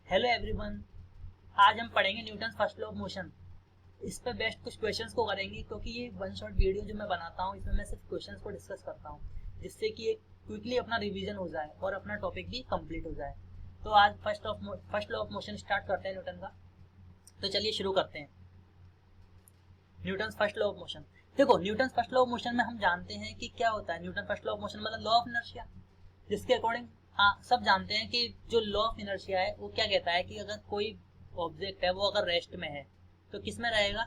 Hello everyone, आज हम पढ़ेंगे Newton first law of motion. इस पे बेस्ट कुछ क्वेश्चंस को करेंगे क्योंकि ये वन शॉट वीडियो जो मैं बनाता हूँ इसमें मैं सिर्फ क्वेश्चंस को डिस्कस करता हूँ, जिससे कि एक क्विकली अपना रिवीजन हो जाए और अपना टॉपिक भी कंप्लीट हो जाए। तो आज first law of motion start करते हैं न्यूटन का। तो चलिए शुरू करते हैं। Newton first law of motion. देखो, Newton first law of motion में हम जानते हैं कि क्या होता है। Newton first law of motion मतलब लॉ ऑफ इनर्शिया, जिसके अकॉर्डिंग सब जानते हैं कि जो लॉ ऑफ इनर्शिया है वो क्या कहता है कि अगर कोई ऑब्जेक्ट है वो अगर रेस्ट में है तो किस में रहेगा,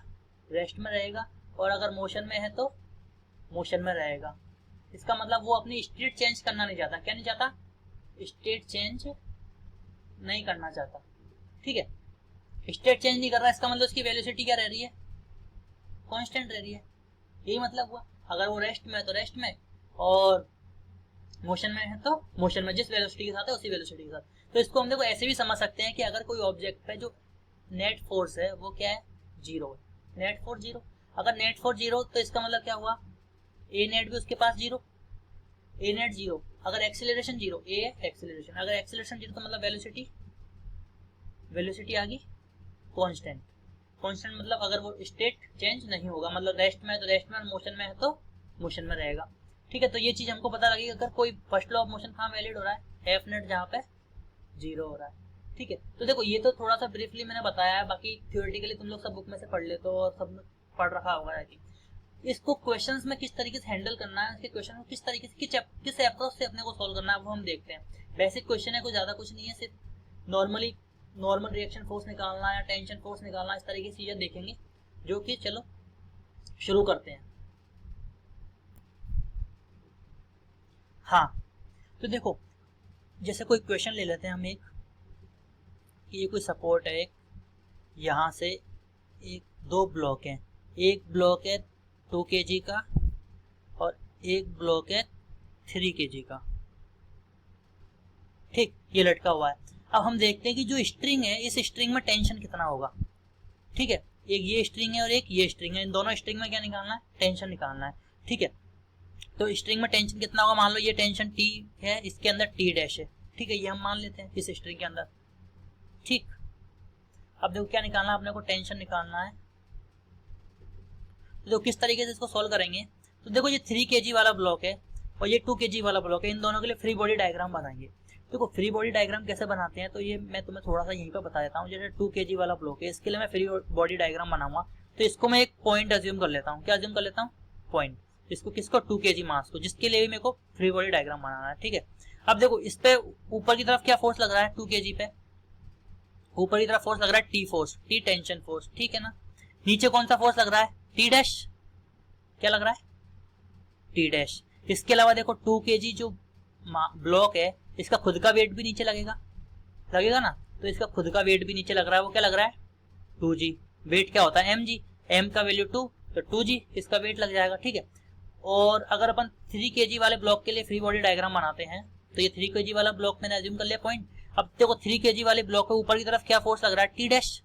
रेस्ट में रहेगा, और अगर मोशन में है तो मोशन में रहेगा। इसका मतलब वो अपनी स्टेट चेंज करना नहीं चाहता। क्या नहीं चाहता? स्टेट चेंज नहीं करना चाहता। ठीक है, स्टेट चेंज नहीं कर रहा, इसका मतलब उसकी वेलोसिटी क्या रह रही है, कांस्टेंट रह रही है। यही मतलब हुआ। अगर वो रेस्ट में है तो रेस्ट में, और मोशन में है तो मोशन में, जिस वेलोसिटी के साथ है उसी वेलोसिटी के साथ। तो इसको हम देखो ऐसे भी समझ सकते हैं कि अगर कोई ऑब्जेक्ट पे जो नेट फोर्स है वो क्या है, जीरो है। नेट फोर्स जीरो, अगर नेट फोर्स जीरो तो इसका मतलब क्या हुआ, ए नेट भी उसके पास जीरो, ए नेट जीरो। अगर एक्सीलरेशन जीरो, ए एक्सीलरेशन, अगर एक्सीलरेशन जीरो तो मतलब वेलोसिटी, वेलोसिटी आ गई कांस्टेंट। कांस्टेंट मतलब अगर वो स्टेट चेंज नहीं होगा, मतलब रेस्ट में है तो रेस्ट में, मोशन में है तो मोशन में रहेगा। ठीक है, तो ये चीज हमको पता लगी अगर कोई फर्स्ट लॉ ऑफ मोशन कहाँ वैलिड हो रहा है, एफ नेट जहाँ पे जीरो हो रहा है। ठीक है, तो देखो ये तो थोड़ा सा ब्रीफली मैंने बताया है, बाकी थ्योरेटिकली तुम लोग सब बुक में से पढ़ लेते हो और सब पढ़ रखा होगा आई थिंक। इसको क्वेश्चंस में किस तरीके से हैंडल करना है, इसके क्वेश्चन को किस तरीके से किस अप्रोच से अपने को सॉल्व करना है वो हम देखते हैं। बेसिक क्वेश्चन है, कोई ज्यादा कुछ नहीं है, सिर्फ नॉर्मल रिएक्शन फोर्स निकालना या टेंशन फोर्स निकालना, इस तरीके की चीजें देखेंगे, जो कि चलो शुरू करते हैं। हाँ, तो देखो जैसे कोई क्वेश्चन ले लेते हैं हम एक, कि ये कोई सपोर्ट है, एक यहाँ से एक दो ब्लॉक हैं, एक ब्लॉक है 2 kg का और एक ब्लॉक है 3 kg का। ठीक, ये लटका हुआ है। अब हम देखते हैं कि जो स्ट्रिंग है इस स्ट्रिंग में टेंशन कितना होगा। ठीक है, एक ये स्ट्रिंग है और एक ये स्ट्रिंग है, इन दोनों स्ट्रिंग में क्या निकालना है, टेंशन निकालना है। ठीक है, तो स्ट्रिंग में टेंशन कितना होगा, मान लो ये टेंशन टी है, इसके अंदर टी डैश है। ठीक है, ये हम मान लेते हैं इस स्ट्रिंग के अंदर। ठीक, अब देखो क्या निकालना है अपने को, टेंशन निकालना है। तो किस तरीके से इसको सॉल्व करेंगे, तो देखो ये 3 kg वाला ब्लॉक है और ये 2 kg वाला ब्लॉक है, इन दोनों के लिए फ्री बॉडी डायग्राम बनाएंगे। देखो फ्री बॉडी डायग्राम कैसे बनाते हैं तो ये मैं तुम्हें थोड़ा सा यहीं पे बता देता हूँ। जैसे 2 kg वाला ब्लॉक है, इसके लिए मैं फ्री बॉडी डायग्राम बनाऊंगा। तो इसको मैं एक पॉइंट अज्यूम कर लेता हूँ। क्या अज्यूम कर लेता हूँ, पॉइंट। इसको किसको, 2 kg मास को, जिसके लिए भी मेरे को फ्री बॉडी डायग्राम बनाना है। ठीक है, अब देखो इस पे ऊपर की तरफ क्या फोर्स लग रहा है, 2 kg पे ऊपर की तरफ फोर्स लग रहा है T force, T tension force. ठीक है ना, नीचे कौन सा फोर्स लग रहा है, टी डैश। क्या लग रहा है, टी डैश। इसके अलावा देखो 2 kg जो ब्लॉक है इसका खुद का वेट भी नीचे लगेगा, लगेगा ना, तो इसका खुद का वेट भी नीचे लग रहा है। वो क्या लग रहा है, 2g। वेट क्या होता है, mg, m का वैल्यू 2 तो 2g इसका वेट लग जाएगा। ठीक है, और अगर अपन 3 kg वाले ब्लॉक के लिए फ्री बॉडी डायग्राम बनाते हैं तो ये 3 kg वाला ब्लॉक मैंने अज्यूम कर लिया पॉइंट। अब देखो 3 kg वाले ब्लॉक के ऊपर की तरफ क्या फोर्स लग रहा है, टी डैश,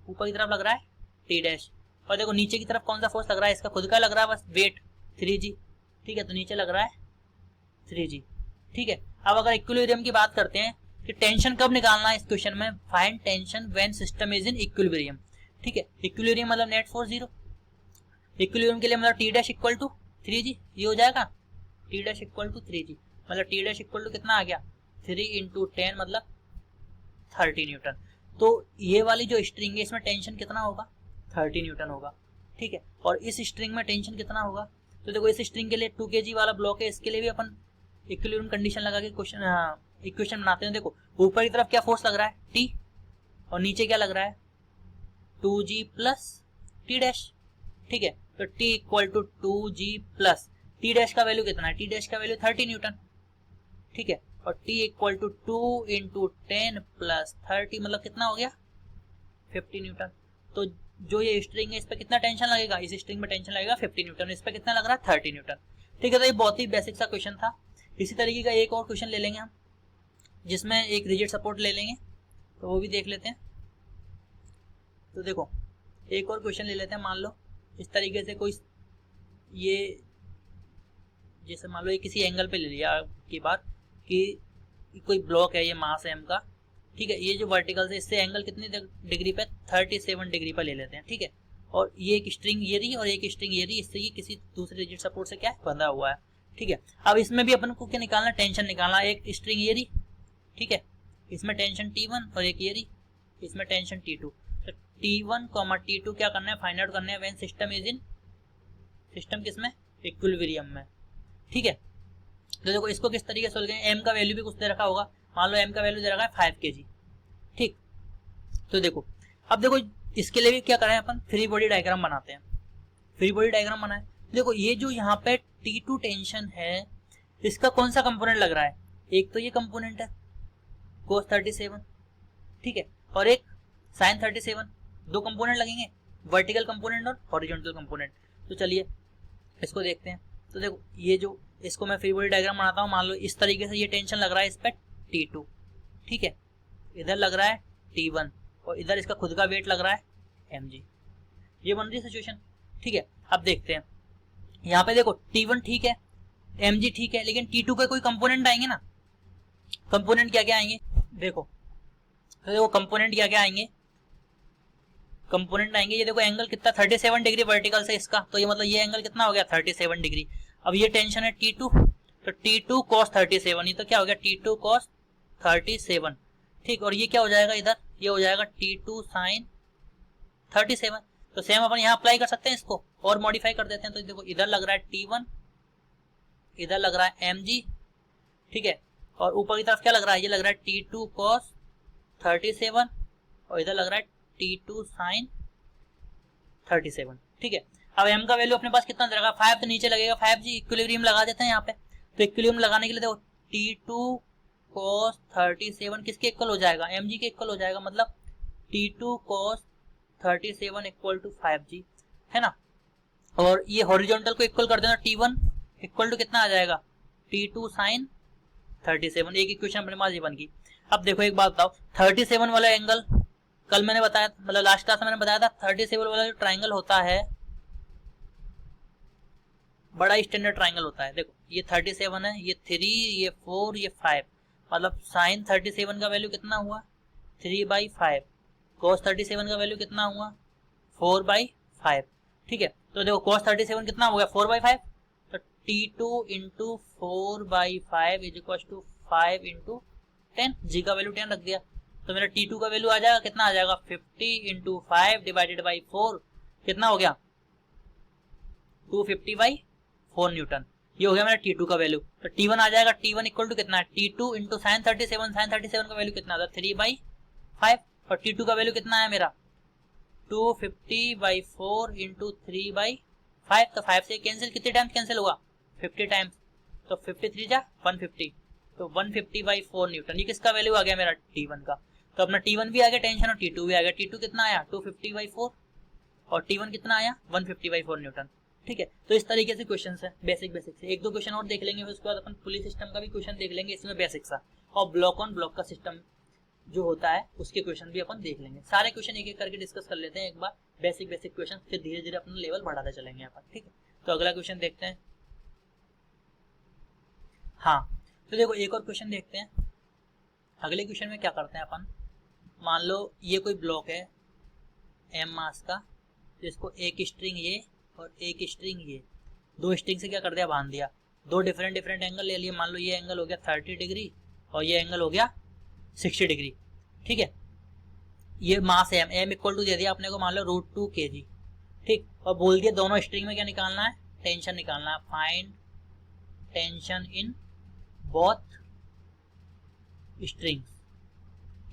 ऊपर की तरफ लग रहा है टी डैश। और देखो नीचे की तरफ कौन सा फोर्स लग रहा है, इसका खुद का लग रहा है बस वेट, 3g। ठीक है, तो नीचे लग रहा है 3g। ठीक है, अब अगर इक्विलिब्रियम की बात करते हैं कि टेंशन कब निकालना है इस क्वेश्चन में, find tension when system is in equilibrium. ठीक है, इक्विलिब्रियम मतलब नेट फोर्स जीरो, इक्विलिब्रियम के लिए मतलब T dash equal to 3g, ये हो जाएगा T dash equal to 3g, मतलब टी डैश इक्वल टू कितना आ गया, 3 इंटू 10 मतलब 30 न्यूटन। तो ये वाली जो स्ट्रिंग है इसमें टेंशन कितना होगा, 30 न्यूटन होगा। ठीक है, और इस स्ट्रिंग में टेंशन कितना होगा, तो देखो इस स्ट्रिंग के लिए 2 kg वाला ब्लॉक है, इसके लिए भी अपन इक्विलिब्रियम कंडीशन लगा के क्वेश्चन इक्वेशन बनाते हैं। देखो ऊपर की तरफ क्या फोर्स लग रहा है, टी, और नीचे क्या लग रहा है, 2g प्लस टी डैश। ठीक है, तो t equal to 2g plus t dash का वैल्यू कितना है, टी डैश का वैल्यू 30 न्यूटन। ठीक है, और t equal to 2 into 10 plus 30 मतलब कितना हो गया, 50 न्यूटन। तो जो ये स्ट्रिंग है इस पर कितना टेंशन लगेगा, इस स्ट्रिंग में टेंशन लगेगा 50 न्यूटन, इस पर कितना लग रहा है 30 न्यूटन। ठीक है, तो ये बहुत ही बेसिक सा क्वेश्चन था। इसी तरीके का एक और क्वेश्चन ले लेंगे हम, जिसमें एक रिजिड सपोर्ट ले लेंगे, तो वो भी देख लेते हैं। तो देखो एक और क्वेश्चन ले लेते हैं, मान लो इस तरीके से कोई, ये जैसे मान लो ये किसी एंगल पे ले लिया की बात कि कोई ब्लॉक है, ये मास है m का, ठीक है। ये जो वर्टिकल है इससे एंगल कितनी डिग्री पे, 37 डिग्री पर ले लेते हैं, ठीक है। और ये एक स्ट्रिंग ये रही और एक स्ट्रिंग ये रही, इससे ये किसी दूसरे रिजिड सपोर्ट से क्या बंधा हुआ है, ठीक है। अब इसमें भी अपन को क्या निकालना, टेंशन निकालना। एक स्ट्रिंग ये रही, ठीक है, इसमें टेंशन T1 और एक ये रही, इसमें टेंशन T2। तो T1, T2 क्या करना है, फाइंड आउट करना है when system is in, system किसमें, इक्विलिब्रियम में, ठीक है। तो देखो इसको किस तरीके से सोल्व करेंगे, एम का वैल्यू भी कुछ दे रखा होगा, मान लो एम का वैल्यू दे रखा है 5 kg, ठीक। तो देखो अब देखो इसके लिए भी क्या करें अपन, फ्री बॉडी डायग्राम बनाते हैं। फ्री बॉडी डायग्राम बनाए, देखो ये जो यहाँ पे T2 टेंशन है इसका कौन सा कंपोनेंट लग रहा है, एक तो ये कंपोनेंट है cos 37, ठीक है, और एक sin 37, दो कंपोनेंट लगेंगे, वर्टिकल कंपोनेंट और हॉरिजॉन्टल कंपोनेंट। तो चलिए इसको देखते हैं। तो देखो ये जो इसको मैं फ्री बॉडी डायग्राम बनाता हूँ, मान लो इस तरीके से ये टेंशन लग रहा है इस पे T2, ठीक है, इधर लग रहा है T1 और इधर इसका खुद का वेट लग रहा है mg। ये बन रही सिचुएशन, ठीक है। अब देखते हैं यहाँ पे, देखो T1 ठीक है, mg ठीक है, लेकिन T2 के कोई कंपोनेंट आएंगे ना, कंपोनेंट क्या क्या आएंगे देखो, तो देखो कंपोनेंट क्या क्या आएंगे, कंपोनेंट आएंगे, ये देखो एंगल कितना 37 डिग्री वर्टिकल से इसका, तो ये मतलब ये एंगल कितना हो गया 37 डिग्री। अब ये टेंशन है T2, तो T2 cos 37, ये तो क्या हो गया T2 cos 37, ठीक। और ये क्या हो जाएगा इधर, ये हो जाएगा T2 sin 37। तो सेम अपन यहाँ अप्लाई कर सकते हैं इसको और मॉडिफाई कर देते हैं। तो देखो इधर लग रहा है T1, इधर लग रहा है mg, ठीक है, और ऊपर की तरफ क्या लग रहा है, ये लग रहा है T2 cos 37 और इधर लग रहा है T2 sin 37, ठीक है। अब m का वैल्यू अपने पास कितना दे रखा, 5, तो नीचे लगेगा 5g, इक्विलिब्रियम लगा देते हैं यहाँ पे। तो इक्विलिब्रियम लगाने के लिए देखो T2 cos 37 किसके इक्वल हो जाएगा, mg के इक्वल हो जाएगा, मतलब T2 cos 37 equal to 5g, है ना। और ये हॉरिजॉन्टल को इक्वल कर देना, T1 इक्वल टू कितना आ जाएगा T2 sin 37, एक इक्वेशन अपने पास ये बन गई। अब देखो एक बात बताओ, 37 वाला एंगल कल मैंने बताया, मतलब लास्ट क्लास में मैंने बताया था 37 वाला जो ट्राइंगल होता है बड़ा स्टैंडर्ड ट्राइंगल होता है। देखो ये 37 है, ये 3, ये 4, ये 5, मतलब साइन 37 का वैल्यू कितना हुआ 3/5, cos 37 का वैल्यू कितना हुआ 4/5, ठीक है। तो देखो cos 37 कितना हो गया 4/5, तो T2 into 4/5 is equal to 5 into 10, जी का वैल्यू 10 रख दिया, तो मेरा T2 का वैल्यू आ जाएगा कितना आ जाएगा 50 इंटू 5 डिवाइडेड बाई 4, कितना हो गया 250/4 न्यूटन। ये हो गया मेरा T2 का वैल्यू। तो T1 आ जाएगा, T1 इक्वल टू कितना है T2 इंटू साइन 37, साइन 37 का वैल्यू कितना था 3/5, और T2 का वैल्यू कितना है मेरा 250/4 इंटू 3/5, तो 5 से कैंसिल, कितने टाइम्स कैंसिल होगा 50 टाइम्स, तो 53 जा 150, तो 150/4 न्यूटन। ये किसका वैल्यू आ गया मेरा T1 का। तो अपना T1 भी आ गया टेंशन और T2 भी आ गया। T2 कितना आया 250/4 और T1 कितना आया 150/4 न्यूटन, ठीक है। तो इस तरीके से क्वेश्चन है बेसिक से, एक दो क्वेश्चन और देख लेंगे, उसके बाद अपन पुलिस सिस्टम का भी क्वेश्चन देख लेंगे इसमें बेसिक सा, और ब्लॉक ऑन ब्लॉक का सिस्टम जो होता है उसके क्वेश्चन भी अपन देख लेंगे। सारे क्वेश्चन एक एक करके डिस्कस कर लेते हैं एक बार, बेसिक क्वेश्चन, फिर धीरे धीरे अपना लेवल बढ़ाते चलेंगे अपन, ठीक है। तो अगला क्वेश्चन देखते हैं। हाँ तो देखो एक और क्वेश्चन देखते हैं। अगले क्वेश्चन में क्या करते हैं अपन, मान लो ये कोई ब्लॉक है m मास का, जिसको एक स्ट्रिंग ये और एक स्ट्रिंग ये, दो स्ट्रिंग से क्या कर दिया बांध दिया, दो डिफरेंट एंगल ले लिए। मान लो ये एंगल हो गया 30 डिग्री और ये एंगल हो गया 60 डिग्री, ठीक है। ये मास है m इक्वल टू दे दिया अपने को, मान लो √2 kg, ठीक, और बोल दिया दोनों स्ट्रिंग में क्या निकालना है टेंशन निकालना है, find tension in both strings,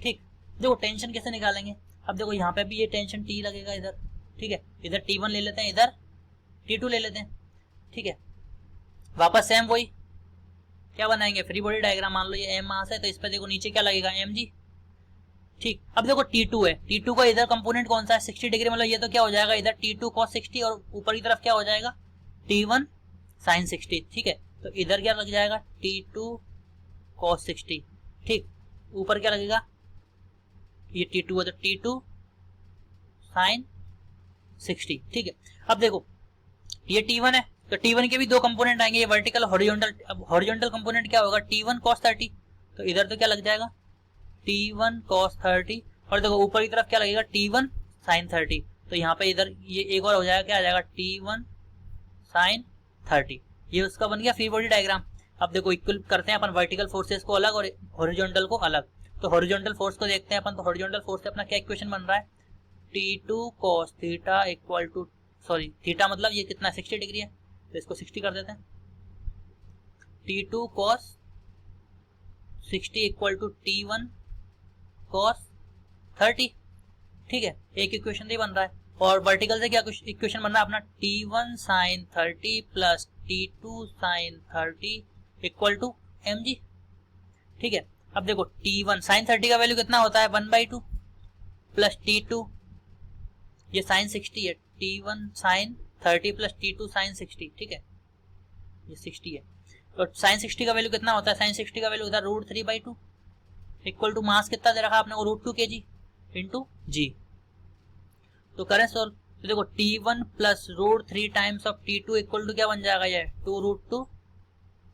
ठीक। देखो टेंशन कैसे निकालेंगे, अब देखो यहाँ पे भी ये टेंशन T लगेगा इधर, ठीक है, इधर T1 ले लेते हैं, इधर T2 ले लेते हैं, ठीक है। वापस सेम वही क्या बनाएंगे फ्री बॉडी डायग्राम, मान लो ये m मास है तो इस पर देखो नीचे क्या लगेगा mg, ठीक। अब देखो T2 है, T2 का इधर कंपोनेंट कौन सा है 60 डिग्री, मतलब ये तो क्या हो जाएगा इधर T2 cos 60 और ऊपर की तरफ क्या हो जाएगा T1 sin 60, ठीक है। तो इधर क्या लग जाएगा T2 cos 60, ठीक, ऊपर क्या लगेगा ये T2 है तो T2 sin 60, ठीक है। अब देखो ये T1 है तो T1 के भी दो कंपोनेंट आएंगे, ये वर्टिकल हॉरिजॉन्टल। अब हॉरिजॉन्टल कंपोनेंट क्या होगा T1 cos 30, तो इधर तो क्या लग जाएगा T1 cos 30 और देखो ऊपर की तरफ क्या लगेगा T1 sin 30। तो यहाँ पे इधर ये एक और हो जाएगा, क्या आ जाएगा T1 sin 30। ये उसका बन गया फ्री बॉडी डायग्राम। अब देखो इक्वल करते हैं अपन वर्टिकल फोर्सेस को अलग और हॉरिजॉन्टल को अलग। तो हॉरिजॉन्टल फोर्स को देखते हैं अपन। तो हॉरिजॉन्टल फोर्स से अपना क्या इक्वेशन बन रहा है, T2 cos theta equal to, sorry theta मतलब ये कितना 60 डिग्री है, तो इसको 60 कर देते हैं। T2 cos 60 equal to T1 cos 30। ठीक है, एक इक्वेशन ही बन रहा है। और वर्टिकल से क्या इक्वेशन बन रहा है अपना, T1 sin 30 plus T2 sin 30 equal to mg। ठीक है, अब देखो T1 sin 30 का वैल्यू कितना होता है 1/2 प्लस T2 ये sin 60 है, T1 sin 30 plus T2 sin 60। ठीक है, ये 60 है। तो sin 60 का वैल्यू कितना होता है, sin 60 का वैल्यू होता है √3/2 इक्वल टू मास कितना दे रखा आपने को √2 kg इंटू जी। तो करें सॉल्व। तो देखो T1 plus √3 times of T2 equal to क्या बन जाएगा, ये 2√2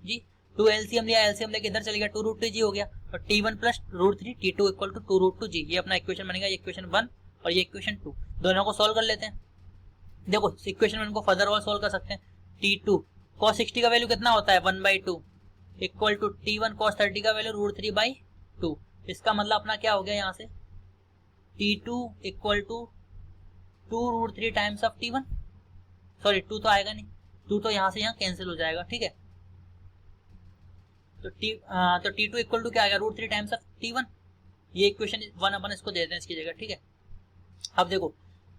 जी। 2 एलसीएम लिया, एलसीएम लेके इधर चले गया, 2√2 जी हो गया। और T1 plus √3 T2 equal to 2√2 जी। ये अपना इक्वेशन बनेगा, ये इक्वेशन 1 और ये इक्वेशन 2। दोनों को सोल्व कर लेते हैं। देखो इक्वेशन 1 को फर्दर और सोल्व कर सकते हैं। T2 cos 60 का वैल्यू कितना होता है 1/2 इक्वल टू T1 cos 30 का वैल्यू √3/2। इसका मतलब अपना क्या हो गया यहाँ से, T2 equal to 2√3 times of T1, sorry 2 तो आएगा नहीं, 2 तो यहाँ से यहाँ कैंसिल हो जाएगा। ठीक है, तो T2 इक्वल टू क्या आ गया √3 टाइम्स ऑफ T1। ये इक्वेशन 1 अपन इसको देते हैं इसकी जगह। ठीक है, अब देखो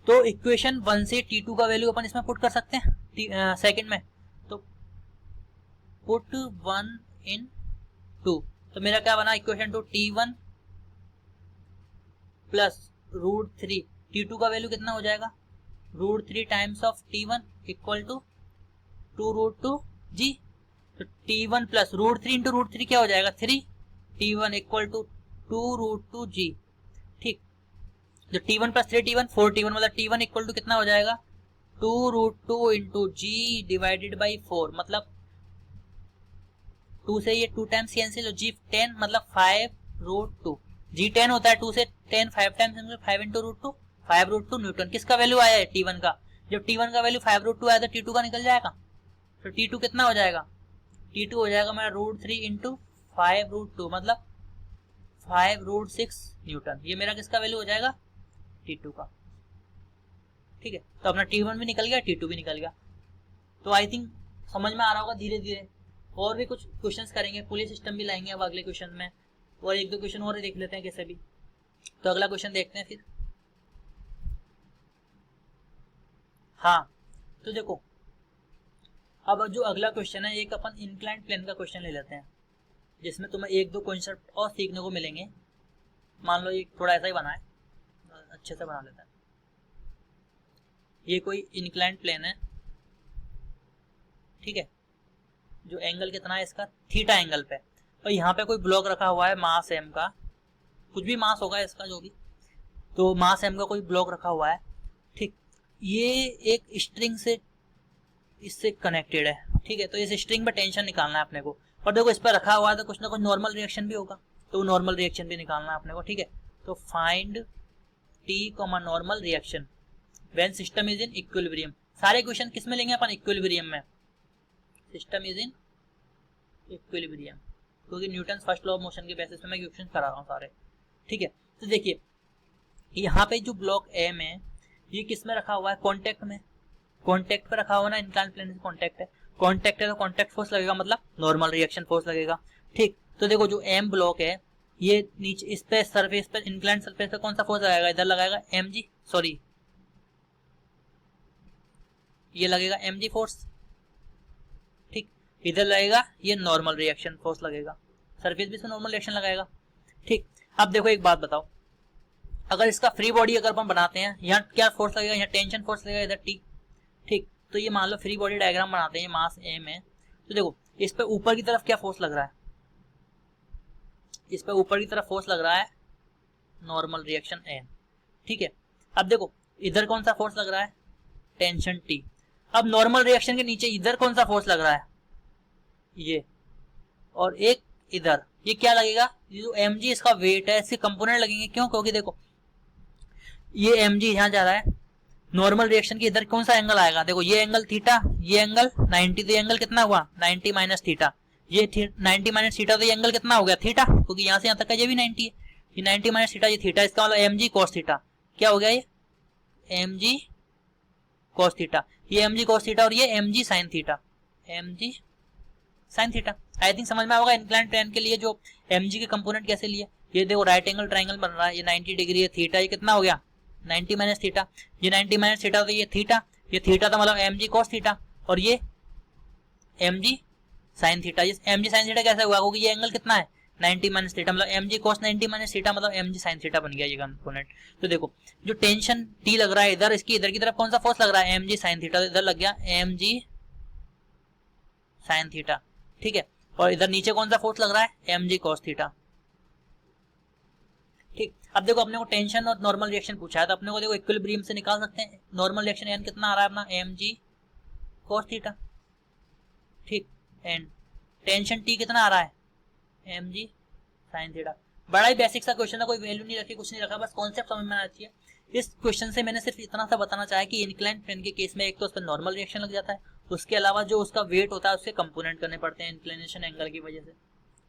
तो इक्वेशन 1 से T2 का वैल्यू अपन इसमें पुट कर सकते हैं सेकंड में। तो पुट 1 इन 2, तो मेरा क्या बना इक्वेशन 2, T1 प्लस √3 T2 का वैल्यू कितना हो जाएगा √3 times of T1 equal to 2√2 g. तो T1 प्लस √3 इंटू √3 क्या हो जाएगा 3, T1 इक्वल टू 2√2 जी। ठीक, जो T1 प्लस 3 T1 4 T1 मतलब T1 इक्वल टू कितना हो जाएगा 2√2 इंटू जी डिवाइडेड बाई 4, मतलब 2 से ये 2 टाइम्स कैंसिल, जी 10 मतलब 5√2 जी 10 होता है, 2 से 10 5 टाइम्स 5 इंटू √2 5√2 न्यूटन। किसका वैल्यू आया है T1 का, जब T1 का वैल्यू 5√2 आया तो T2 का निकल जाएगा। तो T2 कितना हो जाएगा, T2 हो जाएगा मेरा √3 इंटू 5√2 मतलब 5√6 न्यूटन। ये मेरा किसका वैल्यू हो जाएगा T2 का। ठीक है, तो अपना T1 भी निकल गया, T2 भी निकल गया। तो आई थिंक समझ में आ रहा होगा धीरे धीरे। और भी कुछ क्वेश्चंस करेंगे, पुलिस सिस्टम भी लाएंगे अब अगले क्वेश्चन में, और एक दो क्वेश्चन और देख लेते हैं कैसे भी। तो अगला क्वेश्चन देखते हैं फिर। हाँ, तो देखो अब जो अगला क्वेश्चन है एक अपन इंक्लाइंड प्लेन का क्वेश्चन ले लेते हैं, जिसमें तुम्हें एक दो कॉन्सेप्ट और सीखने को मिलेंगे। मान लो ये थोड़ा ऐसा ही बना है, अच्छे से बना लेते हैं। ये कोई इंक्लाइंड प्लेन है, ठीक है, जो एंगल कितना है इसका थीटा एंगल पे, और यहाँ पे कोई ब्लॉक रखा हुआ है मास m का, कुछ भी मास होगा इसका जो भी, तो मास m का कोई ब्लॉक रखा हुआ है। ठीक, ये एक स्ट्रिंग से इससे कनेक्टेड है। ठीक है, तो इस स्ट्रिंग पे टेंशन निकालना है अपने को, और देखो इस पर रखा हुआ है तो कुछ ना कुछ नॉर्मल रिएक्शन भी होगा, तो नॉर्मल रिएक्शन भी निकालना है अपने को। ठीक है, तो find T, normal reaction when system is in equilibrium. सारे क्वेश्चन किस में लेंगे अपन, इक्विलिब्रियम में। सिस्टम इज इन इक्विलिब्रियम, क्योंकि Newton first law of motion के बेसिस पे मैं क्वेश्चन करा रहा हूँ सारे। ठीक है, तो देखिए यहाँ पे जो ब्लॉक M है ये किस में रखा हुआ है, कॉन्टेक्ट में। कॉन्टेक्ट पे रखा हुआ ना, इंक्लाइंड प्लेन से कॉन्टेक्ट है, कॉन्टेक्ट है तो कॉन्टेक्ट फोर्स लगेगा, मतलब नॉर्मल रिएक्शन फोर्स लगेगा। ठीक, तो देखो जो M ब्लॉक है ये नीचे इस पे सरफेस पे, इंक्लाइंड सरफेस पे कौन सा फोर्स लगाएगा, इधर लगाएगा mg, सॉरी ये लगेगा mg फोर्स। ठीक, इधर लगेगा ये नॉर्मल रिएक्शन फोर्स लगेगा, सरफेस भी इसमें नॉर्मल रिएक्शन लगाएगा। ठीक, अब देखो एक बात बताओ, अगर इसका फ्री बॉडी अगर हम बनाते हैं, यहाँ क्या फोर्स लगेगा, यहाँ टेंशन फोर्स लगेगा, इधर T। ठीक, तो ये मान लो फ्री बॉडी डायग्राम बनाते हैं, मास m है, तो देखो इस पे ऊपर की तरफ क्या फोर्स लग रहा है, इस पे ऊपर की तरफ फोर्स लग रहा है नॉर्मल रिएक्शन n। ठीक है, अब देखो इधर कौन सा फोर्स लग रहा है, टेंशन T। अब नॉर्मल रिएक्शन के नीचे इधर कौन सा फोर्स लग रहा है, ये, और एक इधर ये क्या लगेगा, ये जो mg इसका वेट है, इसके कंपोनेंट लगेंगे। क्यों, क्योंकि देखो ये mg यहाँ जा रहा है, नॉर्मल रिएक्शन की इधर कौन सा एंगल आएगा, देखो ये एंगल थीटा, ये एंगल 90, तो ये एंगल कितना हुआ 90 माइनस थीटा, ये 90 माइनस थीटा, तो ये एंगल कितना हो गया थीटा, क्योंकि यहाँ से यहाँ तक का ये भी 90 है, ये 90 माइनस थीटा, ये थीटा, इसका मतलब mg cos थीटा क्या हो गया, ये mg cos थीटा, ये mg cos थीटा और ये mg sin theta, mg sin theta. I think समझ में आएगा इंक्लाइन प्लेन के लिए जो mg के कंपोनेंट कैसे लिए। ये देखो राइट एंगल ट्राइंगल बन रहा है, ये 90 डिग्री है, थीटा ये कितना हो गया 90 माइनस थीटा, ये 90 माइनस थीटा, तो ये थीटा तो मतलब mg cos थीटा, और ये mg sin थीटा। ये mg sin थीटा कैसे हुआ, क्योंकि ये एंगल कितना है 90 माइनस थीटा, मतलब mg cos 90 माइनस थीटा मतलब mg sin थीटा बन गया ये कंपोनेंट। तो देखो जो टेंशन T लग रहा है इधर, इसकी इधर की तरफ कौन सा फोर्स लग रहा है mg sin थीटा, तो इधर लग गया mg sin थीटा, ठीक है, और इधर नीचे कौन सा फोर्स लग रहा है mg cos थीटा, ठीक। अब देखो अपने को टेंशन और नॉर्मल रिएक्शन पूछा है, तो अपने को देखो इक्विलिब्रियम से निकाल सकते हैं, नॉर्मल रिएक्शन एन कितना आ रहा है अपना mg cos थीटा, ठीक, एंड टेंशन T कितना आ रहा है mg sin थीटा। बड़ा ही बेसिक सा क्वेश्चन है, कोई वैल्यू नहीं रखी, कुछ नहीं रखा, बस कॉन्सेप्ट समझ में आना चाहिए। इस क्वेश्चन से मैंने सिर्फ इतना सा बताना चाहा कि इंक्लाइन प्लेन के केस में एक तो उस पर नॉर्मल रिएक्शन लग जाता है, उसके अलावा जो उसका वेट होता है उसके कंपोनेंट करने पड़ते हैं इंक्लिनेशन एंगल की वजह से,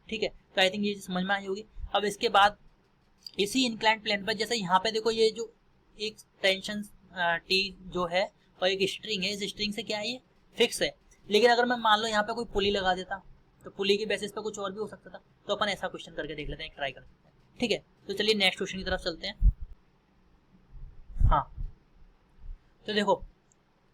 ठीक है। तो आई थिंक ये समझ में आई होगी। अब इसके बाद इसी इंक्लाइन प्लेन पर जैसे यहाँ पे देखो ये जो एक टेंशन T जो है और एक स्ट्रिंग है, इस स्ट्रिंग से क्या है ये फिक्स है, लेकिन अगर मैं मान लो यहाँ पे कोई पुली लगा देता तो पुली के बेसिस पे कुछ और भी हो सकता था, तो अपन ऐसा क्वेश्चन करके देख लेते हैं, ट्राई कर सकते हैं, ठीक है। तो चलिए नेक्स्ट क्वेश्चन की तरफ चलते हैं। हाँ तो देखो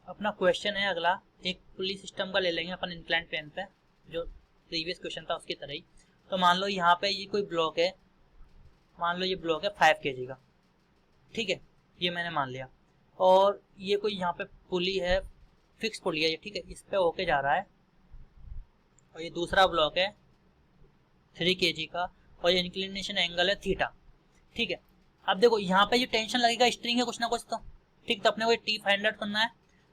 अपना क्वेश्चन है अगला, एक पुली सिस्टम का ले लेंगे अपन इंक्लाइन प्लेन पे, जो प्रीवियस क्वेश्चन था उसकी तरह ही। तो मान लो यहाँ पे ये कोई ब्लॉक है, मान लो ये ब्लॉक है 5 kg का, ठीक है, ये मैंने मान लिया, और ये कोई यहाँ पे पुली है, फिक्स पुली है ये, ठीक है, इस पे होके जा रहा है, और ये दूसरा ब्लॉक है 3 kg का, और ये इंक्लिनेशन एंगल है थीटा, ठीक है। अब देखो यहाँ पे ये टेंशन लगेगा, स्ट्रिंग है कुछ ना कुछ तो, ठीक, तो अपने को T फाइंड आउट करना है,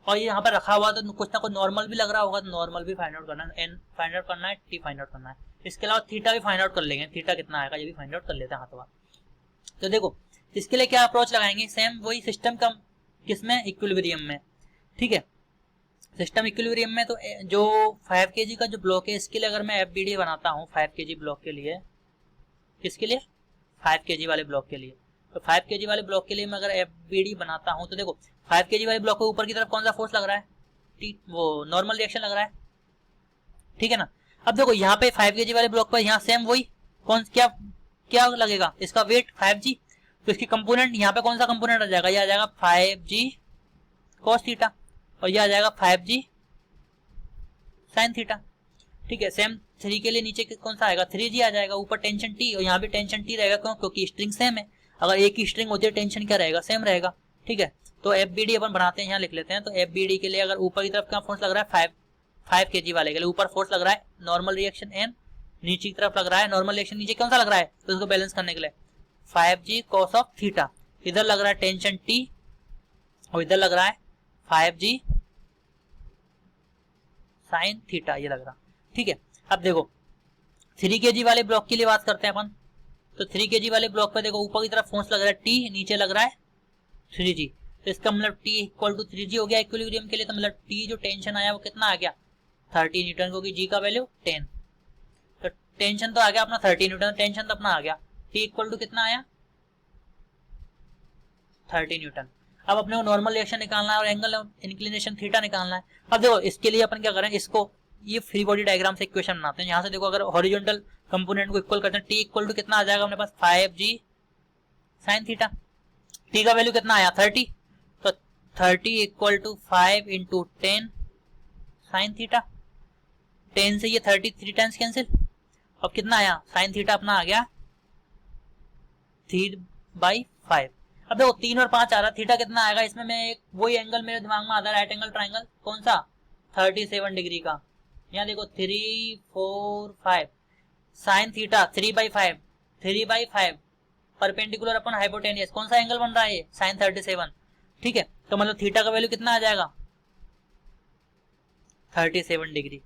और ये यहाँ पे रखा हुआ तो कुछ ना कुछ नॉर्मल भी लग रहा होगा, तो नॉर्मल भी फाइंड आउट करना है, एन फाइंड आउट करना है, T फाइंड आउट करना है, इसके अलावा थीटा भी फाइंड आउट कर लेंगे, थीटा कितना आएगा ये भी फाइंड आउट कर लेते हैं हाथों हाथ। तो देखो इसके लिए क्या अप्रोच लगाएंगे, सेम वही सिस्टम का, किसमें इक्विलिब्रियम में, ठीक है, सिस्टम इक्विलिब्रियम में। तो जो 5 kg का जो ब्लॉक है इसके लिए अगर मैं FBD बनाता हूँ 5 kg ब्लॉक के लिए, किसके लिए 5 kg वाले ब्लॉक के लिए, तो 5 kg वाले ब्लॉक के लिए मैं अगर FBD बनाता हूँ तो देखो 5 kg वाले ब्लॉक के ऊपर की तरफ कौन सा फोर्स लग रहा है, वो नॉर्मल रिएक्शन लग रहा है, ठीक है ना। अब देखो यहाँ पे 5 kg वाले ब्लॉक पर यहाँ सेम वही कौन क्या लगेगा, इसका वेट 5g, तो इसकी कंपोनेंट यहाँ पे कौन सा कंपोनेंट आ जाएगा, ये आ जाएगा 5g cos थीटा, और ये आ जाएगा 5g sin थीटा, ठीक है। सेम 3 के लिए नीचे कौन सा आएगा 3g आ जाएगा, ऊपर टेंशन T, और यहाँ भी टेंशन T रहेगा, क्यों, क्योंकि स्ट्रिंग सेम है, अगर एक ही स्ट्रिंग होती है टेंशन क्या रहेगा सेम रहेगा, ठीक है। तो FBD अपन बनाते हैं, यहाँ लिख लेते हैं। तो FBD के लिए अगर ऊपर की तरफ क्या फोर्स लग रहा है 5 kg वाले के लिए ऊपर फोर्स लग रहा है नॉर्मल रिएक्शन N, नीचे की तरफ लग रहा है नॉर्मल रिएक्शन नीचे कौन सा लग रहा है, तो उसको बैलेंस करने के लिए 5g cos ऑफ थीटा, इधर लग रहा है टेंशन T और इधर लग रहा है 5g sin थीटा, ये लग रहा, ठीक है। अब देखो 3 kg वाले ब्लॉक के लिए बात करते हैं अपन, तो 3 kg वाले ब्लॉक पे देखो ऊपर की तरफ फोर्स लग रहा है T, नीचे लग रहा है 3g, तो इसका मतलब T इक्वल टू 3g हो गया इक्विलिब्रियम के लिए, तो मतलब T जो टेंशन आया वो कितना आ गया 30 न्यूटन, क्योंकि G का वैल्यू 10, तो टेंशन तो आ गया अपना 30 न्यूटन, टेंशन तो अपना आ गया, T इक्वल टू कितना आया 30 न्यूटन। अब अपने को नॉर्मल रिएक्शन निकालना है और एंगल इंक्लिनेशन थीटा निकालना है। अब देखो इसके लिए अपन क्या करें, इसको ये फ्री बॉडी डायग्राम से इक्वेशन बनाते हैं। यहाँ से देखो अगर हॉरिजॉन्टल कंपोनेंट को इक्वल करते हैं, T इक्वल टू कितना आ जाएगा अपने पास 5g sin थीटा, T का वैल्यू कितना आया 30, तो 30 equal to 5 into 10 sin theta, 10 से ये 30 3 टाइम्स कैंसिल, अब कितना आया sin थीटा अपना आ गया 3/5। अब देखो 3 और 5 आ रहा, थीटा कितना आएगा इसमें, मैं एक वही एंगल मेरे दिमाग में आता है राइट एंगल ट्राइंगल, कौन सा 37 डिग्री का, यहाँ देखो 3 4 5 sin theta 3/5 perpendicular upon hypotenuse, कौन सा एंगल बन रहा है ये sin 37, ठीक है। तो मतलब थीटा का वैल्यू कितना आ जाएगा 37 डिग्री,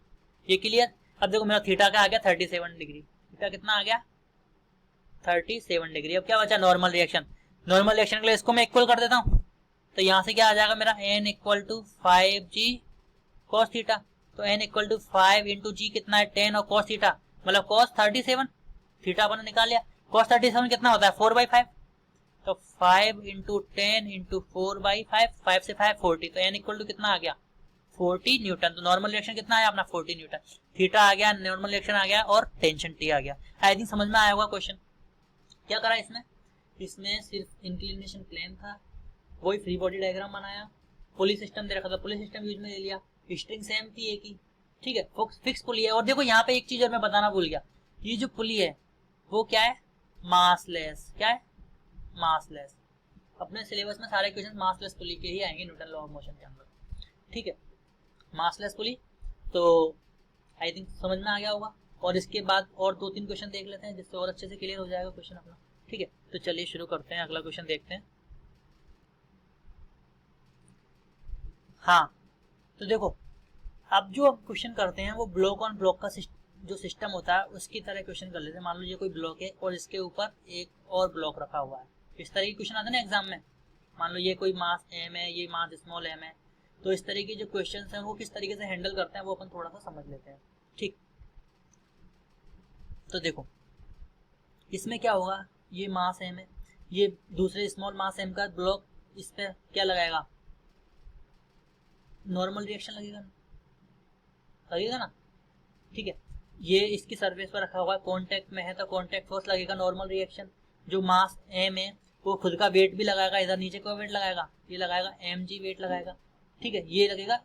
ये क्लियर। अब देखो मेरा थीटा का आ गया 37 डिग्री, थीटा कितना आ गया 37 डिग्री। अब क्या बचा नॉर्मल रिएक्शन, नॉर्मल रिएक्शन के लिए इसको मैं इक्वल कर देता हूँ, तो यहां से क्या आ जाएगा मेरा n equal to 5g cos theta. तो n equal to 5 into g कितना है 10 और cos थीटा मतलब cos 37, थीटा अपन ने निकाल लिया। cos 37 कितना होता है 4/5, तो 5 इंटू 10 इंटू 4/5, 5 से 5 40, तो n इक्वल टू कितना आ गया 40 न्यूटन। तो नॉर्मल रिएक्शन कितना आया अपना 40 न्यूटन, थीटा आ गया, नॉर्मल रिएक्शन आ गया और टेंशन टी आ गया। आई थिंक समझ में आया होगा क्वेश्चन। क्या करा इसमें सिर्फ इंक्लिनेशन प्लेन था, वही फ्री बॉडी डायग्राम बनाया, पुली सिस्टम दे रखा था, पुली सिस्टम यूज में ले लिया, स्ट्रिंग सेम थी एक ही, ठीक है, फिक्स पुली है। और देखो यहाँ पे एक चीज और मैं बताना भूल गया, ये जो पुली है वो क्या है मासलेस, क्या है मासलेस। अपने सिलेबस में सारे क्वेश्चन मासलेस पुली के ही आएंगे न्यूटन लॉ ऑफ मोशन के अंदर, ठीक है, मासलेस पुली। तो आई थिंक समझ में आ गया होगा। और इसके बाद और 2-3 क्वेश्चन देख लेते हैं जिससे और अच्छे से क्लियर हो जाएगा क्वेश्चन अपना, ठीक है। तो चलिए शुरू करते हैं, अगला क्वेश्चन देखते हैं। हाँ तो देखो अब जो हम क्वेश्चन करते हैं वो ब्लॉक ऑन ब्लॉक का जो सिस्टम होता है उसकी तरह क्वेश्चन कर लेते हैं। मान लो ये कोई ब्लॉक है और इसके ऊपर एक और ब्लॉक रखा हुआ है, इस तरह के क्वेश्चन आते हैं ना एग्जाम में। मान लो ये कोई मास एम है, ये मास स्मॉल एम है, तो इस तरह के जो क्वेश्चन हैं वो किस तरीके से हैंडल करते हैं वो अपन थोड़ा सा समझ लेते हैं, ठीक। तो देखो इसमें क्या होगा, ये मास एम है, ये दूसरे स्मॉल मास एम का ब्लॉक, इस पे क्या लगाएगा नॉर्मल रिएक्शन लगेगा ना, ठीक है। ये इसकी सरफेस पर रखा हुआ है, कांटेक्ट में है तो कांटेक्ट फोर्स लगेगा, नॉर्मल रिएक्शन। जो मास एम है वो खुद का वेट भी लगाएगा, इधर नीचे का वेट लगाएगा, ये लगाएगा mg वेट लगाएगा, ठीक है, ये लगेगा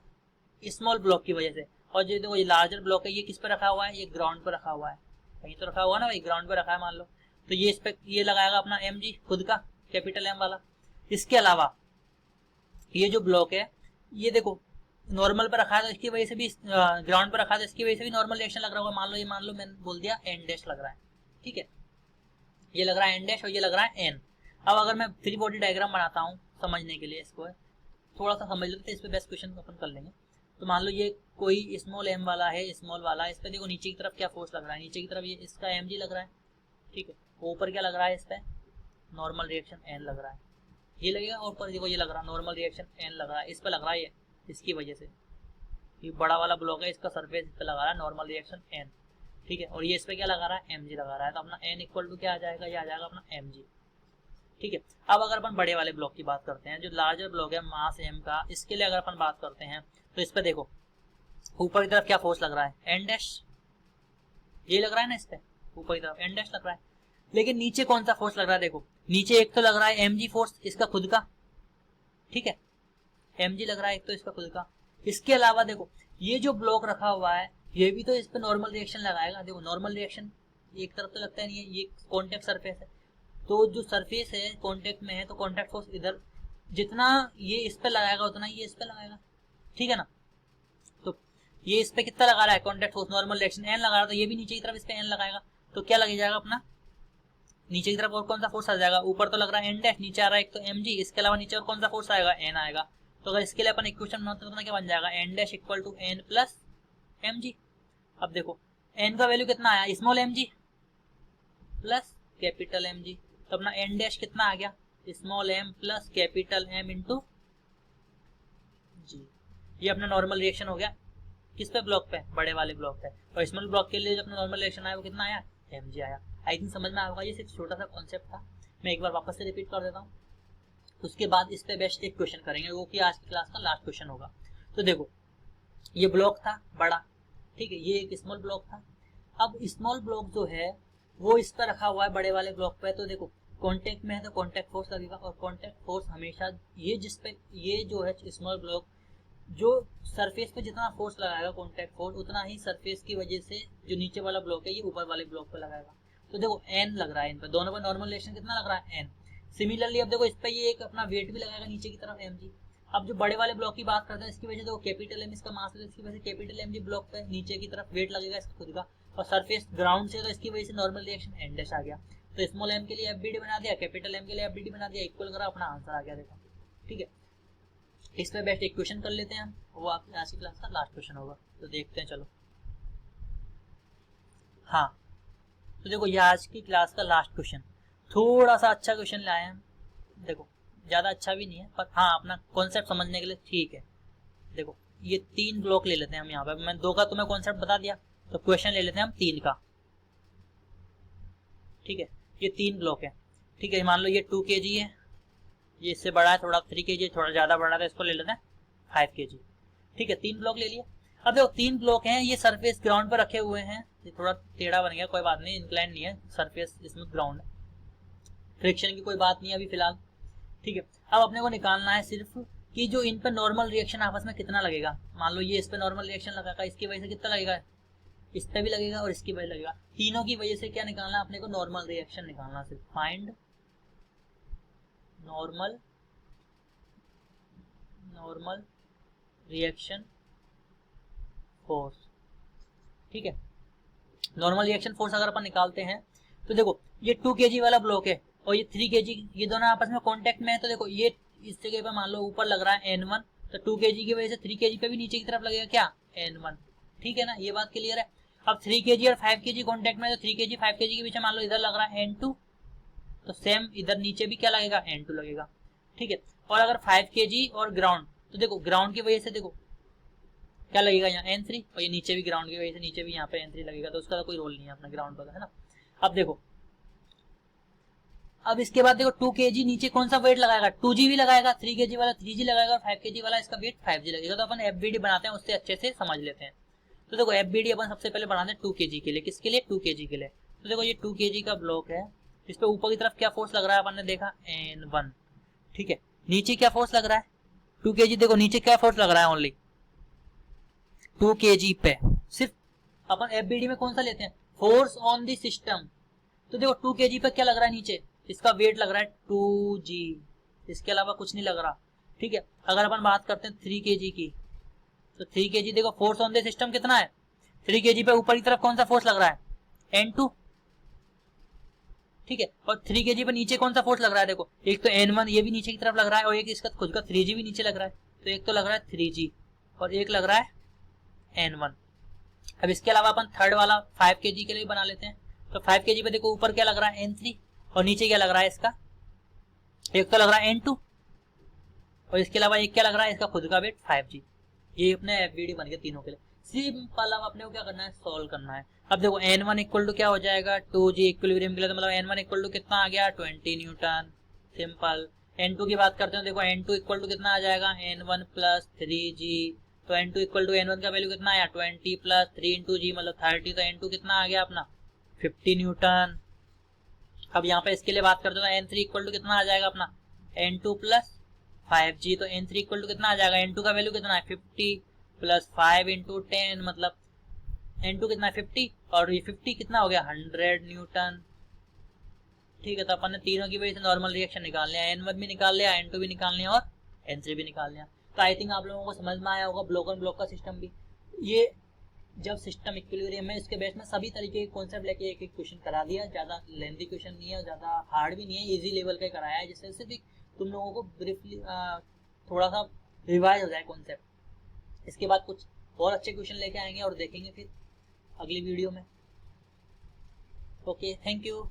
स्मॉल ब्लॉक की वजह से। और जो देखो ये लार्जर ब्लॉक है ये किस पे रखा हुआ है, ये ग्राउंड पे रखा हुआ है, कहीं तो रखा हुआ ना भाई, ग्राउंड पे रखा है मान लो, तो ये इस पे ये लगाएगा अपना mg खुद का कैपिटल एम वाला। इसके अलावा ये जो ब्लॉक है ये देखो नॉर्मल पर रखा है तो इसकी वजह से भी, ग्राउंड पर रखा है तो इसकी वजह से भी नॉर्मल रिएक्शन लग रहा होगा। मान लो मैंने बोल दिया एन डैश लग रहा है, ठीक है, ये लग रहा है एन डैश और ये लग रहा है एन। अब अगर मैं फ्री बॉडी डायग्राम बनाता हूँ समझने के लिए, इसको थोड़ा सा समझ लेते हैं, इस पे बेस्ट क्वेश्चन अपन कर लेंगे। तो मान लो ये कोई स्मॉल एम वाला है, स्मॉल वाला, इस पे देखो नीचे की तरफ क्या फोर्स लग रहा है, नीचे की तरफ ये इसका एम लग रहा है, ठीक है, ऊपर क्या लग रहा है इस पे नॉर्मल रिएक्शन एन लग रहा है, ये लगेगा, और ऊपर देखो ये लग रहा है नॉर्मल रिएक्शन एन लग रहा है, इस पे लग रहा है ये, इसकी वजह से ये बड़ा वाला ब्लॉक है इसका सरफेस इस पे लगा रहा है नॉर्मल रिएक्शन एन, ठीक है, और ये इस पे क्या लगा रहा है mg लगा रहा है, तो अपना n इक्वल टू क्या आ जाएगा, ये आ जाएगा अपना mg, ठीक है। अब अगर अपन बड़े वाले ब्लॉक की बात करते हैं, जो लार्जर ब्लॉक है मास m का, इसके लिए अगर अपन बात करते हैं तो इस पे देखो ऊपर की तरफ क्या फोर्स लग रहा है n डैश, ये लग रहा है ना, इस पे ऊपर की तरफ n डैश लग रहा है, लेकिन नीचे कौन सा फोर्स लग रहा है, देखो नीचे एक तो लग रहा है mg फोर्स इसका खुद का, ठीक है, mg लग रहा है एक तो इसका खुद का। इसके अलावा देखो ये जो ब्लॉक रखा हुआ है ये भी तो इस पे नॉर्मल रिएक्शन लगाएगा, देखो नॉर्मल रिएक्शन एक तरफ तो लगता नहीं है, ये कॉन्टेक्ट सरफेस है, तो जो सरफेस है कॉन्टेक्ट में है तो कॉन्टेक्ट फोर्स इधर जितना ये इस पे लगाएगा उतना ये इस पे लगाएगा, ठीक है ना। तो ये इस पे कितना लगा रहा है contact force, normal reaction N लगा रहा है, तो ये भी नीचे की तरफ इस पे एन लगाएगा, तो क्या लग जाएगा अपना नीचे की तरफ और कौन सा फोर्स आ जाएगा, ऊपर तो लग रहा है एन डैश, नीचे आ रहा है एक तो mg, इसके अलावा नीचे और कौन सा फोर्स आएगा एन आएगा। तो अगर इसके लिए अपन इक्वेशन बनाते हैं तो क्या बन जाएगा N dash equal to N plus mg। अब देखो एन का वैल्यू कितना आया small mg plus capital mg, तो अपना एन डैश कितना आ गया small m plus capital m into G. ये अपना नॉर्मल रिएक्शन हो गया किस पे ब्लॉक पे, बड़े वाले ब्लॉक पे। और स्मॉल ब्लॉक के लिए जो अपना नॉर्मल रिएक्शन आया वो कितना आया mg आया। आई थिंक समझ में आया होगा, ये सिर्फ छोटा सा कॉन्सेप्ट था, मैं एक बार वापस से रिपीट कर देता हूँ। उसके बाद इस पे बेस्ट एक क्वेश्चन करेंगे वो कि आज की क्लास का लास्ट क्वेश्चन होगा। तो देखो ये ब्लॉक था बड़ा, ठीक है, ये एक स्मॉल ब्लॉक था। अब स्मॉल ब्लॉक जो है वो इस पर रखा हुआ है बड़े वाले ब्लॉक पे, तो देखो कांटेक्ट में है तो कांटेक्ट फोर्स लगेगा, और कांटेक्ट फोर्स हमेशा ये जिस पे ये जो है स्मॉल ब्लॉक जो सरफेस पे जितना फोर्स लगाएगा कांटेक्ट फोर्स उतना ही सरफेस की वजह से जो नीचे वाला ब्लॉक है ये ऊपर वाले ब्लॉक पे लगाएगा। तो देखो एन लग रहा है इन पे, दोनों पर नॉर्मल रिएक्शन कितना लग रहा है एन। सिमिलरली अब देखो इस पे ये एक अपना वेट भी लगाएगा नीचे की तरफ mg। अब जो बड़े वाले ब्लॉक की बात करते हैं इसकी वजह से देखो कैपिटल एम इसका मास है, इसकी वजह से कैपिटल mg ब्लॉक पे नीचे की तरफ वेट लगेगा इसका खुद का, और सरफेस ग्राउंड से तो इसकी वजह से नॉर्मल रिएक्शन एन डैश आ गया। तो स्मॉल m के लिए fbd बना दिया, कैपिटल m के लिए fbd बना दिया, इक्वल करा, अपना आंसर आ गया देखो, ठीक है। इस पे बेस्ट एक क्वेश्चन कर लेते हैं हम, वो आपकी आज की क्लास का लास्ट क्वेश्चन होगा, तो देखते हैं चलो। हाँ तो देखो ये आज की क्लास का लास्ट क्वेश्चन, थोड़ा सा अच्छा क्वेश्चन लाए हैं। देखो ज्यादा अच्छा भी नहीं है, पर हाँ अपना कॉन्सेप्ट समझने के लिए ठीक है। देखो ये 3 ब्लॉक ले लेते हैं हम यहाँ पे, मैं 2 का तुम्हें कॉन्सेप्ट बता दिया, तो क्वेश्चन ले लेते हैं हम 3 का। ठीक है, ये 3 ब्लॉक है। ठीक है, मान लो ये 2 kg है, ये इससे बड़ा है थोड़ा, 3 kg थोड़ा ज्यादा बड़ा है, तो इसको ले लेते हैं 5 kg। ठीक है, 3 ब्लॉक ले लिए। अब देखो 3 ब्लॉक हैं, ये सरफेस ग्राउंड पर रखे हुए हैं, ये थोड़ा टेढ़ा बन गया, कोई बात नहीं, इंक्लाइन नहीं है सरफेस, इसमें ग्राउंड है, फ्रिक्शन की कोई बात नहीं है अभी फिलहाल। ठीक है, अब अपने को निकालना है सिर्फ कि जो इन पर नॉर्मल रिएक्शन आपस में कितना लगेगा। मान लो ये इस पर नॉर्मल रिएक्शन लगाएगा, इसकी वजह से कितना लगेगा, इस पे भी लगेगा और इसकी वजह लगेगा, तीनों की वजह से क्या निकालना है अपने को, नॉर्मल रिएक्शन निकालना। सिर्फ फाइंड नॉर्मल रिएक्शन फोर्स। ठीक है, नॉर्मल रिएक्शन फोर्स अगर अपन निकालते हैं तो देखो ये 2 kg वाला ब्लॉक है और ये 3 kg, ये दोनों आपस में कांटेक्ट में है। तो देखो ये इस जगह पे मान लो ऊपर लग रहा है N1, तो 2 kg की वजह से 3 kg पे भी नीचे की तरफ लगेगा क्या, N1। ठीक है ना, ये बात क्लियर है। अब 3 kg और 5 kg कांटेक्ट में है, तो 3 kg 5 kg के बीच मान लो इधर लग रहा है N2, तो सेम इधर नीचे भी क्या लगेगा, N2 लगेगा। ठीक है, और अगर 5 kg और ग्राउंड, तो देखो ग्राउंड की वजह से देखो क्या लगेगा यहाँ N3, और ये नीचे भी ग्राउंड की वजह से नीचे भी यहाँ पे N3 लगेगा, तो उसका तो कोई रोल नहीं है अपना ग्राउंड पर, है ना। अब देखो, अब इसके बाद देखो 2 kg नीचे कौन सा वेट लगाएगा, 2g भी लगाएगा, 3 kg वाला 3g लगाएगा और 5 kg वाला इसका वेट 5g लगेगा। तो अपन FBD बनाते हैं, उससे अच्छे से समझ लेते हैं। तो देखो FBD अपन सबसे पहले बनाते हैं 2 kg के लिए, किसके लिए, 2 kg के लिए। तो देखो ये 2 kg का ब्लॉक है, इस पे ऊपर की तरफ क्या फोर्स लग रहा है अपन ने देखा, N1। ठीक है, नीचे क्या फोर्स लग रहा है 2 kg, देखो नीचे क्या फोर्स लग रहा है, ओनली 2 kg पे। सिर्फ अपन FBD में कौन सा लेते हैं, फोर्स ऑन द सिस्टम। तो देखो 2 kg पे क्या लग रहा है नीचे, इसका वेट लग रहा है 2g, इसके अलावा कुछ नहीं लग रहा। ठीक है, अगर अपन बात करते हैं 3 kg की, तो 3 kg देखो फोर्स ऑन द सिस्टम कितना है, 3 kg पे ऊपर की तरफ कौन सा फोर्स लग रहा है, N2। ठीक है, और 3 kg पे नीचे कौन सा फोर्स लग रहा है, देखो एक तो N1, ये भी नीचे की तरफ लग रहा है, और एक इसका खुद का 3g भी नीचे लग रहा है। तो एक तो लग रहा है 3g और एक लग रहा है N1। अब इसके अलावा अपन थर्ड वाला 5 kg के लिए बना लेते हैं। तो 5 kg पे देखो ऊपर क्या लग रहा है, N3, और नीचे क्या लग रहा है इसका, एक तो लग रहा है N2 और इसके अलावा एक क्या लग रहा है, इसका खुद का वेट 5g। ये अपने FBD बन गए तीनों के लिए। सिंपल, अब अपने को क्या करना है, सॉल्व करना है। अब देखो N1 इक्वल टू क्या हो जाएगा, 2g इक्विलिब्रियम के लिए, तो मतलब N1 इक्वल टू कितना आ गया, 20 न्यूटन। सिंपल। N2 की बात करते हैं, देखो N2 इक्वल टू कितना आ जाएगा, N1 प्लस 3g। तो N2 इक्वल टू N1 का वैल्यू कितना आया, 20 प्लस 3 इंटू जी मतलब 30, तो N2 कितना आ गया अपना 50 न्यूटन। अब यहाँ पे इसके लिए बात करते हैं, N3 इक्वल टू कितना आ जाएगा अपना, N2 प्लस 5g। तो N3 इक्वल टू कितना आ जाएगा, N2 का वैल्यू कितना है 50 प्लस 5 इंटू 10, मतलब N2 कितना है 50 और ये 50 कितना हो गया 100 न्यूटन। ठीक है, तो अपन ने तीनों की वजह से नॉर्मल रिएक्शन निकाल लिया, N1 भी निकाल लिया, N2 भी निकाल लिया और N3 भी निकाल लिया। तो आई थिंक आप लोगों को समझ में आया होगा ब्लॉक ऑन ब्लॉक का सिस्टम भी। ये जब सिस्टम इक्विलिब्रियम है, इसके बेस में सभी तरीके के कॉन्सेप्ट लेके एक एक क्वेश्चन करा दिया, ज्यादा लेंथी क्वेश्चन नहीं है, ज्यादा हार्ड भी नहीं है, इजी लेवल का कराया है, जिससे सिर्फ तुम लोगों को ब्रीफली थोड़ा सा रिवाइज हो जाए कॉन्सेप्ट। इसके बाद कुछ और अच्छे क्वेश्चन लेके आएंगे और देखेंगे फिर अगली वीडियो में। Okay, thank you.